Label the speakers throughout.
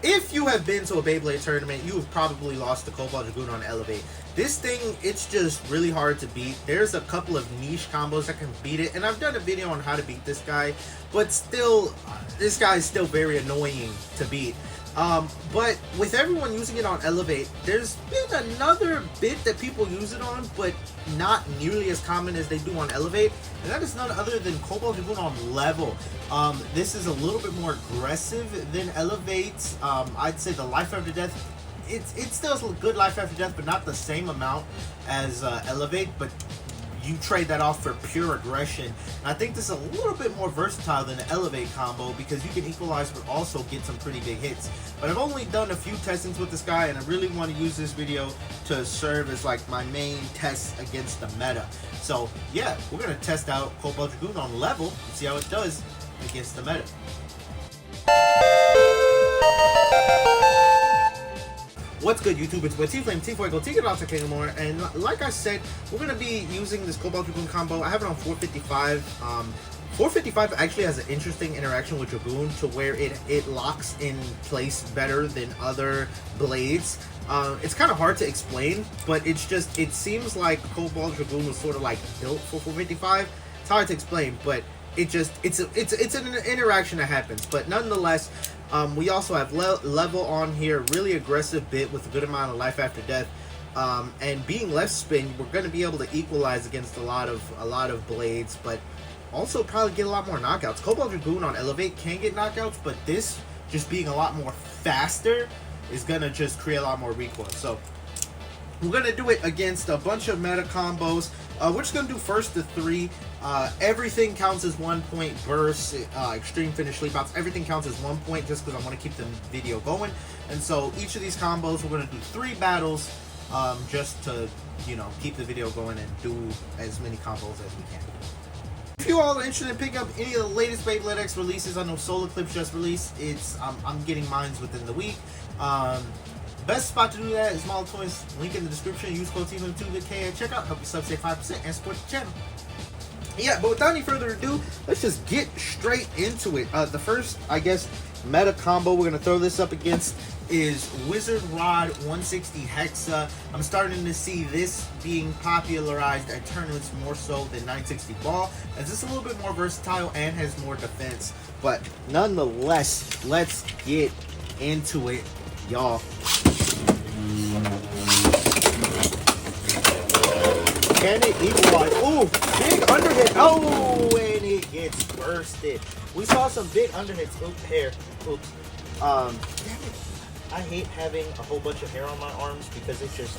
Speaker 1: if you have been to a Beyblade tournament, you have probably lost the Cobalt Dragoon on Elevate. This thing, it's just really hard to beat. There's a couple of niche combos that can beat it, and I've done a video on how to beat this guy, but still, this guy is still very annoying to beat. But with everyone using it on Elevate, there's been another bit that people use it on, but not nearly as common as they do on Elevate, and that is none other than Cobalt Dragoon on Level. This is a little bit more aggressive than Elevate. I'd say the life after death, it still has a good life after death, but not the same amount as Elevate, but you trade that off for pure aggression. And I think this is a little bit more versatile than the Elevate combo because you can equalize but also get some pretty big hits. But I've only done a few testings with this guy, and I really want to use this video to serve as like my main test against the meta. So yeah, we're going to test out Cobalt Dragoon on Level and see how it does against the meta. What's good, YouTube? It's with T-Flame, T-Fuego, T-Get more, and like I said, we're going to be using this Cobalt Dragoon combo. I have it on 455. 455 actually has an interesting interaction with Dragoon to where it locks in place better than other blades. It's kind of hard to explain, but it seems like Cobalt Dragoon was sort of like built for 455. It's hard to explain, but it's an interaction that happens. But nonetheless, we also have level on here, really aggressive bit with a good amount of life after death, and being left spin, we're going to be able to equalize against a lot of blades, but also probably get a lot more knockouts. Cobalt Dragoon on Elevate can get knockouts, but this just being a lot more faster is going to just create a lot more recoil. So we're going to do it against a bunch of meta combos. We're just going to do first to 3. Everything counts as 1 point. Burst, extreme finish, sleep outs, everything counts as 1 point just because I want to keep the video going. And so each of these combos, we're going to do 3 battles just to, you know, keep the video going and do as many combos as we can. If you all are interested in picking up any of the latest Beyblade X releases, I know Solar Clips just released. I'm getting mines within the week. Best spot to do that is Model Toys. Link in the description. Use code TFM2VK at checkout. Help yourself save 5% and support the channel. Yeah, but without any further ado, let's just get straight into it. The first, I guess, meta combo we're going to throw this up against is Wizard Rod 160 Hexa. I'm starting to see this being popularized at tournaments more so than 960 Ball, as it's a little bit more versatile and has more defense. But nonetheless, let's get into it, y'all. Can it equalize? Ooh, big underhit. Oh, and it gets bursted. We saw some big underhits. Oops, hair. Oops. Damn it. I hate having a whole bunch of hair on my arms because it just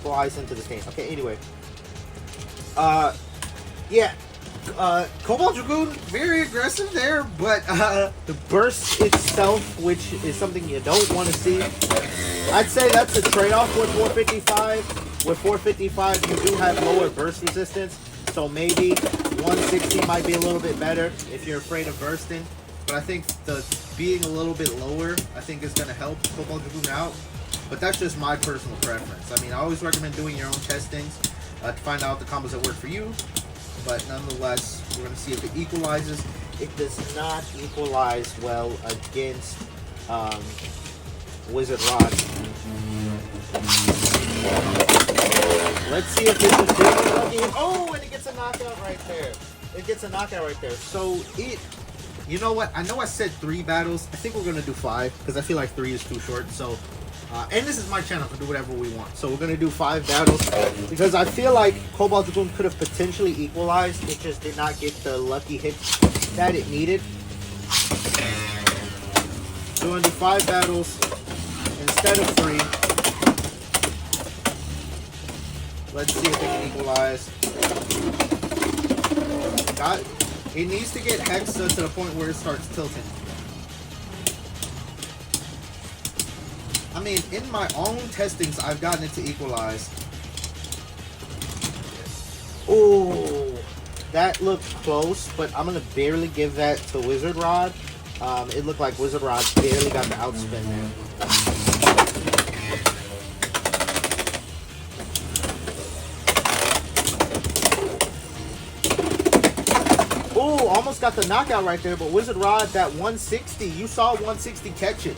Speaker 1: flies into the game. Okay, anyway. Yeah. Cobalt Dragoon, very aggressive there, but the burst itself, which is something you don't want to see. I'd say that's a trade-off with 455. With 455, you do have lower burst resistance, so maybe 160 might be a little bit better if you're afraid of bursting. But I think the being a little bit lower, I think is going to help Cobalt Dragoon out. But that's just my personal preference. I mean, I always recommend doing your own testings to find out the combos that work for you. But nonetheless, we're going to see if it equalizes. It does not equalize well against Wizard Rod. Let's see if this is big lucky. Oh, and it gets a knockout right there. It gets a knockout right there. So you know what? I know I said 3 battles. I think we're going to do 5 because I feel like 3 is too short. So, and this is my channel to do whatever we want. So we're going to do 5 battles because I feel like Cobalt Dragoon could have potentially equalized. It just did not get the lucky hits that it needed. So we're going to do 5 battles instead of 3. Let's see if it can equalize. It needs to get Hexa to the point where it starts tilting. I mean, in my own testings, I've gotten it to equalize. Oh, that looked close, but I'm going to barely give that to Wizard Rod. It looked like Wizard Rod barely got the outspin there. Ooh, almost got the knockout right there, but Wizard Rod, that 160, you saw 160 catch it.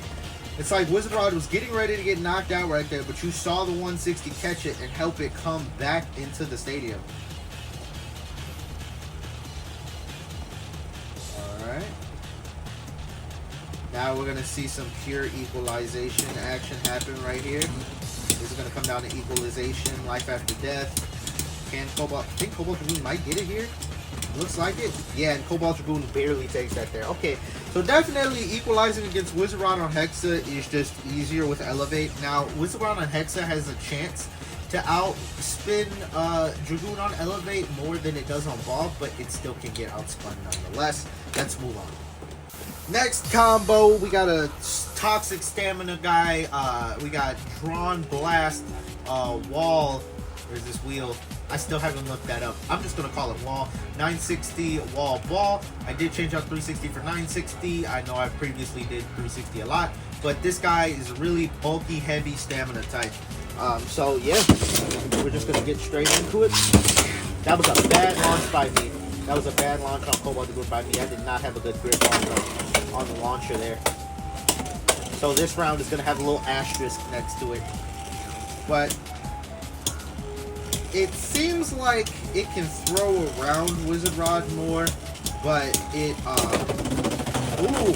Speaker 1: It's like Wizard Rod was getting ready to get knocked out right there, but you saw the 160 catch it and help it come back into the stadium. Alright. Now we're going to see some pure equalization action happen right here. This is going to come down to equalization, life after death. Can Cobalt, I think Cobalt Dragoon might get it here. Looks like it. Yeah, and Cobalt Dragoon barely takes that there. Okay, so definitely equalizing against Wizard Rod on Hexa is just easier with Elevate. Now, Wizard Rod on Hexa has a chance to outspin Dragoon on Elevate more than it does on Ball, but it still can get outspun nonetheless. Let's move on. Next combo, we got a Toxic Stamina guy. We got Drawn Blast, Wall. Where's this wheel? I still haven't looked that up. I'm just going to call it Wall. 960 Wall Ball. I did change out 360 for 960. I know I previously did 360 a lot. But this guy is a really bulky, heavy stamina type. So, yeah. We're just going to get straight into it. That was a bad launch by me. That was a bad launch on Cobalt Dragoon by me. I did not have a good grip on the launcher there. So this round is going to have a little asterisk next to it. But it seems like it can throw around Wizard Rod more, but it, ooh,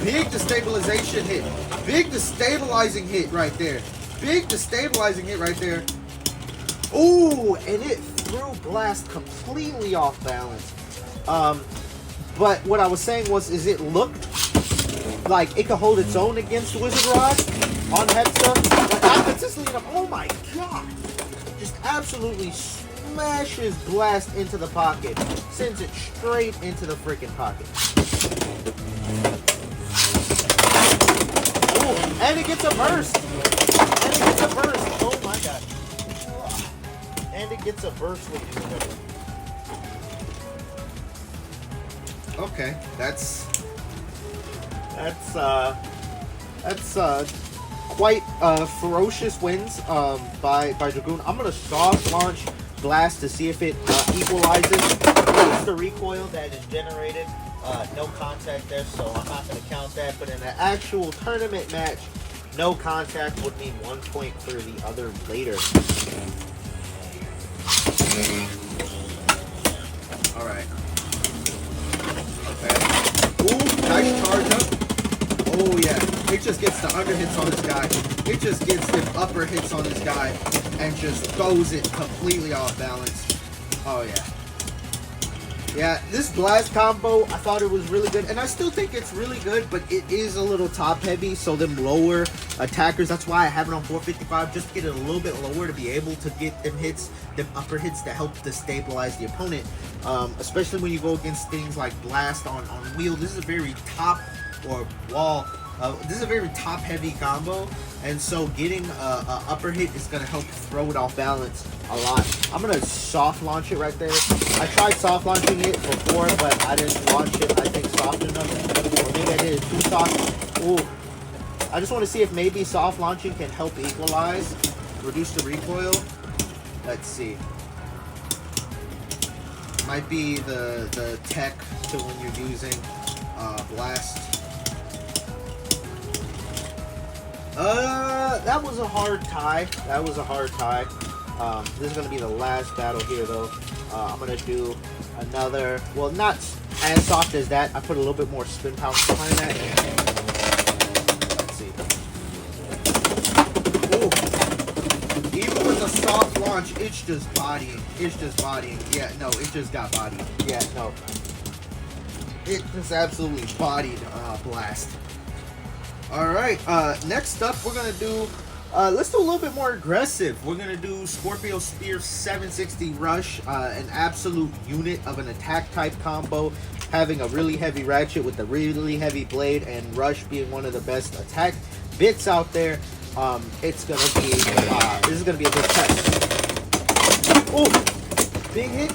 Speaker 1: big destabilization hit. Big destabilizing hit right there. Big destabilizing hit right there. Ooh, and it threw Blast completely off balance. But what I was saying was, it looked like it could hold its own against Wizard Rod on Hexa, but not consistently enough. Oh my god! Just absolutely smashes Blast into the pocket. Sends it straight into the freaking pocket. Ooh, and it gets a burst. And it gets a burst. Oh my god. And it gets a burst with it. Okay, that's quite ferocious wins by Dragoon. I'm gonna soft launch Blast to see if it equalizes. It's the recoil that is generated. No contact there, so I'm not gonna count that. But in an actual tournament match, no contact would mean 1 point for the other later. All right. Okay. Ooh, nice charge up. Oh yeah, it just gets the under hits on this guy. It just gets the upper hits on this guy and just throws it completely off balance. Oh yeah. Yeah, this Blast combo, I thought it was really good, and I still think it's really good, but it is a little top heavy, so them lower attackers, that's why I have it on 455, just to get it a little bit lower to be able to get them hits, them upper hits to help to stabilize the opponent, especially when you go against things like Blast on wheel. This is a very top, or wall, this is a very top heavy combo, and so getting a upper hit is going to help throw it off balance a lot. I'm going to soft launch it right there. I tried soft launching it before, but I didn't launch it, I think, soft enough. Or maybe I did it too soft. Ooh. I just want to see if maybe soft launching can help equalize, reduce the recoil. Let's see. Might be the tech to when you're using Blast. That was a hard tie. That was a hard tie. This is going to be the last battle here, though. I'm going to do another, well, not as soft as that. I put a little bit more spin power behind that. Let's see. Ooh. Even with a soft launch, it's just bodying. It's just bodying. Yeah, no, it just got bodied. Yeah, no. It just absolutely bodied Blast. Alright, next up we're going to do, let's do a little bit more aggressive. We're going to do Scorpio Spear 760 Rush, an absolute unit of an attack type combo, having a really heavy ratchet with a really heavy blade, and Rush being one of the best attack bits out there. It's going to be, this is going to be a big test. Ooh, big hit.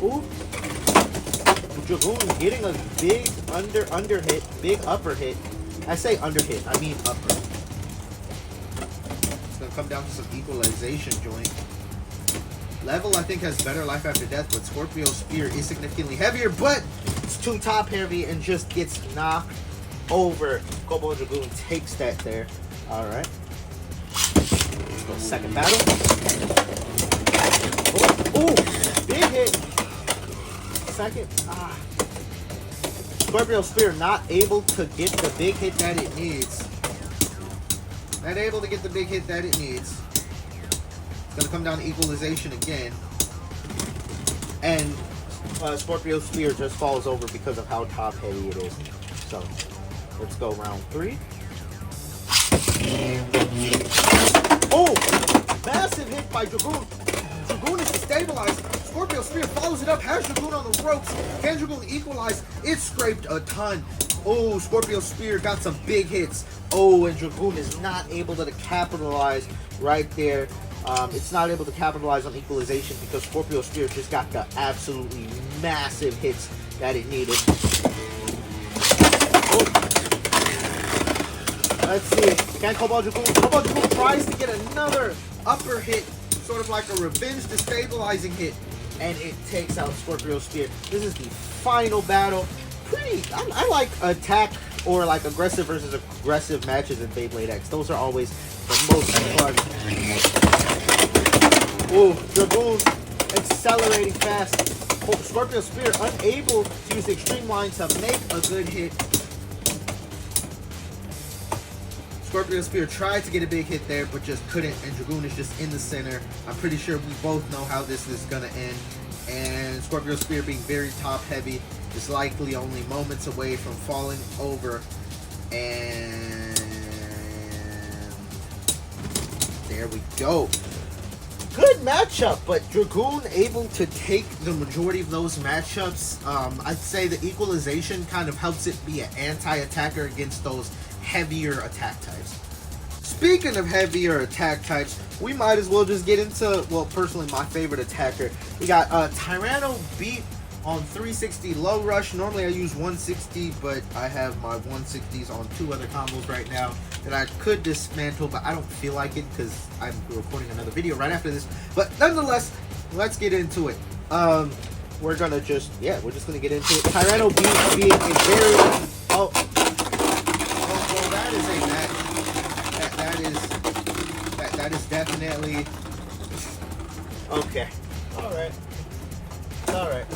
Speaker 1: Ooh. Dragoon getting a big under hit, big upper hit. I say under hit, I mean upper. It's going to come down to some equalization joint. Level, I think, has better life after death, but Scorpio Spear is significantly heavier, but it's too top heavy and just gets knocked over. Cobalt Dragoon takes that there. Alright. Let's go second battle. Oh, big hit. Second. Scorpio Spear not able to get the big hit that it needs. Not able to get the big hit that it needs. It's going to come down to equalization again. And Scorpio Spear just falls over because of how top heavy it is. So, let's go round 3. Oh! Massive hit by Dragoon. Dragoon is destabilized. Scorpio Spear follows it up. Has Dragoon on the ropes. Can Dragoon equalize? It scraped a ton. Oh, Scorpio Spear got some big hits. Oh, and Dragoon is not able to capitalize right there. It's not able to capitalize on equalization because Scorpio Spear just got the absolutely massive hits that it needed. Oh. Let's see. Can Cobalt Dragoon? Cobalt Dragoon tries to get another upper hit, sort of like a revenge destabilizing hit, and it takes out Scorpio Spear. This is the final battle. I like attack or like aggressive versus aggressive matches in Beyblade X. Those are always the most fun. Ooh, Dragoon accelerating fast. Scorpio Spear unable to use the extreme line to make a good hit. Scorpio Spear tried to get a big hit there, but just couldn't, and Dragoon is just in the center. I'm pretty sure we both know how this is going to end. And Scorpio Spear being very top heavy is likely only moments away from falling over. And there we go. Good matchup, but Dragoon able to take the majority of those matchups. I'd say the equalization kind of helps it be an anti-attacker against those heavier attack types. Speaking of heavier attack types, we might as well just get into, well, personally, my favorite attacker. We got Tyranno Beat on 360 low rush. Normally I use 160, but I have my 160s on 2 other combos right now that I could dismantle, but I don't feel like it because I'm recording another video right after this. But nonetheless, let's get into it. We're gonna just, we're just gonna get into it. Tyranno Beat being a very, well, that is a match. That is definitely okay. All right. All right.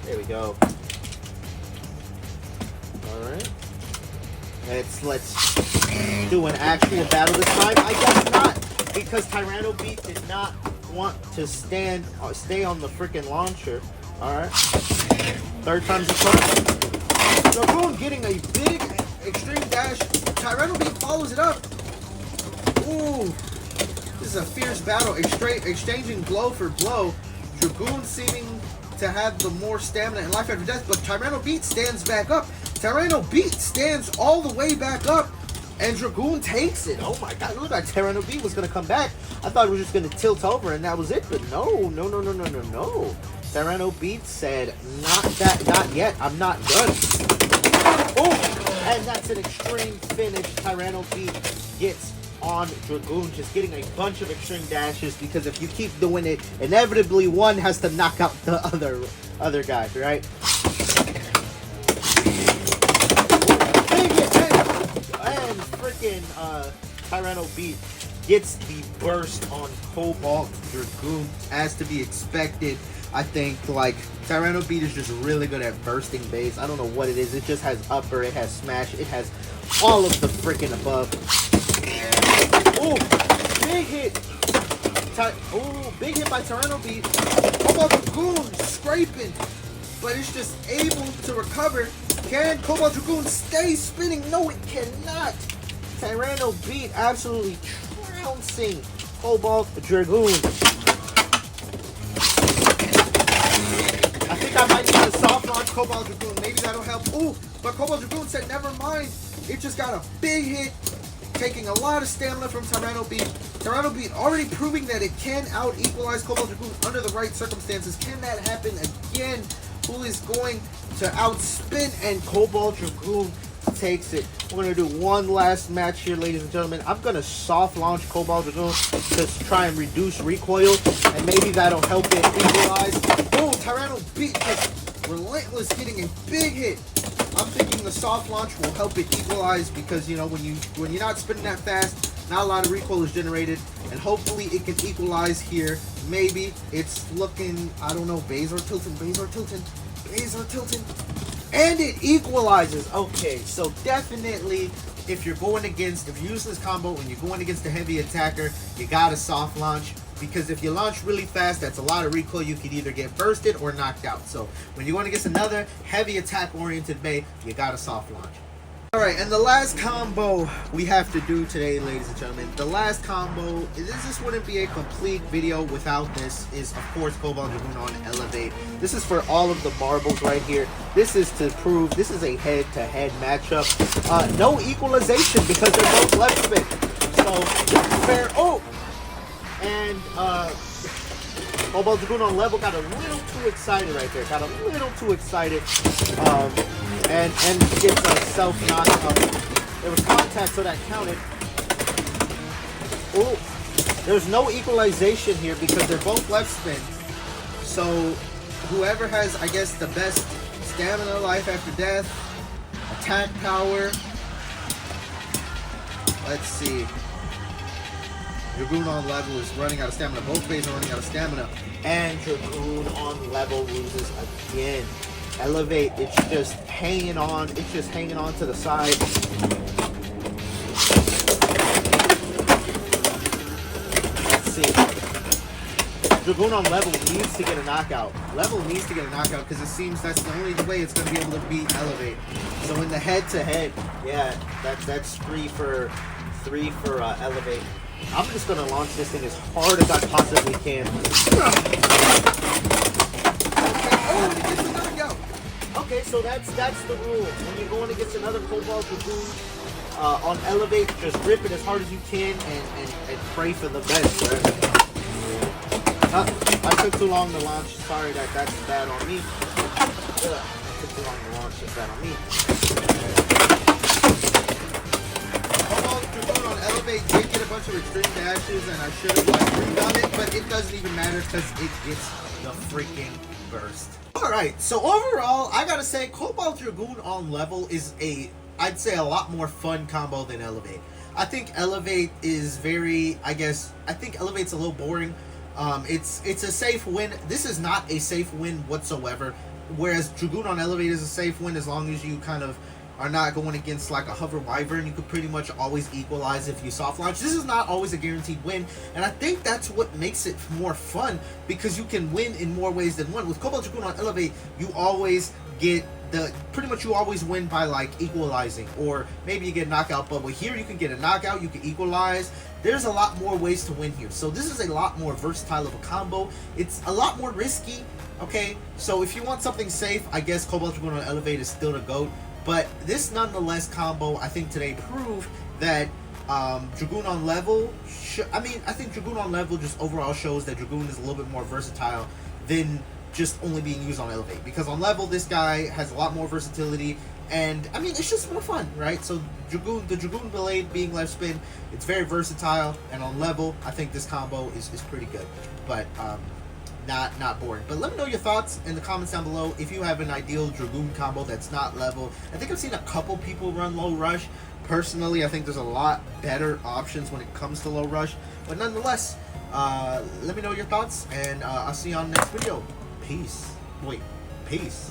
Speaker 1: There we go. All right. Let's do an actual battle this time. I guess not, because Tyranno Beat did not want to stay on the freaking launcher. All right. Third time's the charm. Dragoon getting a big extreme dash. Tyranno Beat follows it up. Ooh. This is a fierce battle. Exchanging blow for blow. Dragoon seeming to have the more stamina and life after death, but Tyranno Beat stands back up. Tyranno Beat stands all the way back up, and Dragoon takes it. Oh my god, it looked like Tyranno Beat was going to come back. I thought it was just going to tilt over and that was it, but no. Tyranno Beat said, not yet, I'm not done. Oh, and that's an extreme finish. Tyranno Beat gets on Dragoon, just getting a bunch of extreme dashes, because if you keep doing it, inevitably one has to knock out the other guy, right? And freaking Tyranno Beat gets the burst on Cobalt Dragoon, as to be expected. I think, like, Tyranno Beat is just really good at bursting base. I don't know what it is. It just has upper, it has smash, it has all of the freaking above. Oh, big hit. Big hit by Tyranno Beat. Cobalt Dragoon scraping, but it's just able to recover. Can Cobalt Dragoon stay spinning? No, it cannot. Tyranno Beat absolutely trouncing Cobalt Dragoon. I think I might need to soft launch Cobalt Dragoon. Maybe that'll help. Ooh, but Cobalt Dragoon said never mind. It just got a big hit, taking a lot of stamina from Tyranno Beat. Tyranno Beat already proving that it can out-equalize Cobalt Dragoon under the right circumstances. Can that happen again? Who is going to outspin? And Cobalt Dragoon takes it. We're going to do one last match here, ladies and gentlemen. I'm going to soft launch Cobalt Dragoon to try and reduce recoil, and maybe that'll help it equalize. Oh, Tyranno Beat just relentless, getting a big hit. I'm thinking the soft launch will help it equalize because, you know, when you're not spinning that fast, not a lot of recoil is generated, and hopefully it can equalize here. Maybe it's looking, I don't know, bays are tilting, and it equalizes. Okay, so definitely if you're using this combo and you're going against a heavy attacker, you got a soft launch. Because if you launch really fast, that's a lot of recoil. You could either get bursted or knocked out. So when you're going against another heavy attack-oriented Bay, you got a soft launch. Alright, and the last combo we have to do today, ladies and gentlemen, the last combo, this wouldn't be a complete video without this, is of course Cobalt Dragoon on Elevate. This is for all of the marbles right here. This is to prove this is a head-to-head matchup. No equalization because they're both left spin. So, this is fair. Oh! And Cobalt Dragoon on level got a little too excited right there. Got a little too excited. And gets a self knock up. There was contact, so that counted. Oh, there's no equalization here because they're both left spin. So whoever has, I guess, the best stamina, life after death, attack power. Let's see. Dragoon on level is running out of stamina. Both bays are running out of stamina. And Dragoon on level loses again. Elevate, it's just hanging on. It's just hanging on to the side. Let's see. Dragoon on level needs to get a knockout. Level needs to get a knockout because it seems that's the only way it's going to be able to beat Elevate. So in the head-to-head, yeah, that's three for Elevate. I'm just going to launch this thing as hard as I possibly can. Okay, so that's the rule. When you're going against another Cobalt Dragoon on Elevate, just rip it as hard as you can and pray for the best, right? I took too long to launch. Sorry, that's bad on me. I took too long to launch. That's bad on me. Cobalt Dragoon on Elevate did get a bunch of extreme dashes, and I should have redone it, but it doesn't even matter because it gets the freaking burst. Alright, so overall, I gotta say, Cobalt Dragoon on level is I'd say a lot more fun combo than Elevate. I think Elevate is I think Elevate's a little boring. It's a safe win. This is not a safe win whatsoever. Whereas Dragoon on Elevate is a safe win as long as you kind of are not going against like a hover wyvern. You could pretty much always equalize if you soft launch. This is not always a guaranteed win, and I think that's what makes it more fun because you can win in more ways than one. With Cobalt Dragoon on Elevate, you always get you always win by like equalizing, or maybe you get a knockout. But with here, you can get a knockout, you can equalize. There's a lot more ways to win here. So this is a lot more versatile of a combo. It's a lot more risky. Okay, so if you want something safe, I guess Cobalt Dragoon on Elevate is still the GOAT. But this nonetheless combo, I think today proved that Dragoon on level, I think Dragoon on level just overall shows that Dragoon is a little bit more versatile than just only being used on Elevate. Because on level, this guy has a lot more versatility, and I mean, it's just more fun, right? So the Dragoon Blade being left spin, it's very versatile, and on level, I think this combo is pretty good. But not boring. But let me know your thoughts in the comments down below if you have an ideal Dragoon combo that's not level. I think I've seen a couple people run low rush. Personally, I think there's a lot better options when it comes to low rush. But nonetheless, let me know your thoughts, and I'll see you on the next video. Peace. Peace.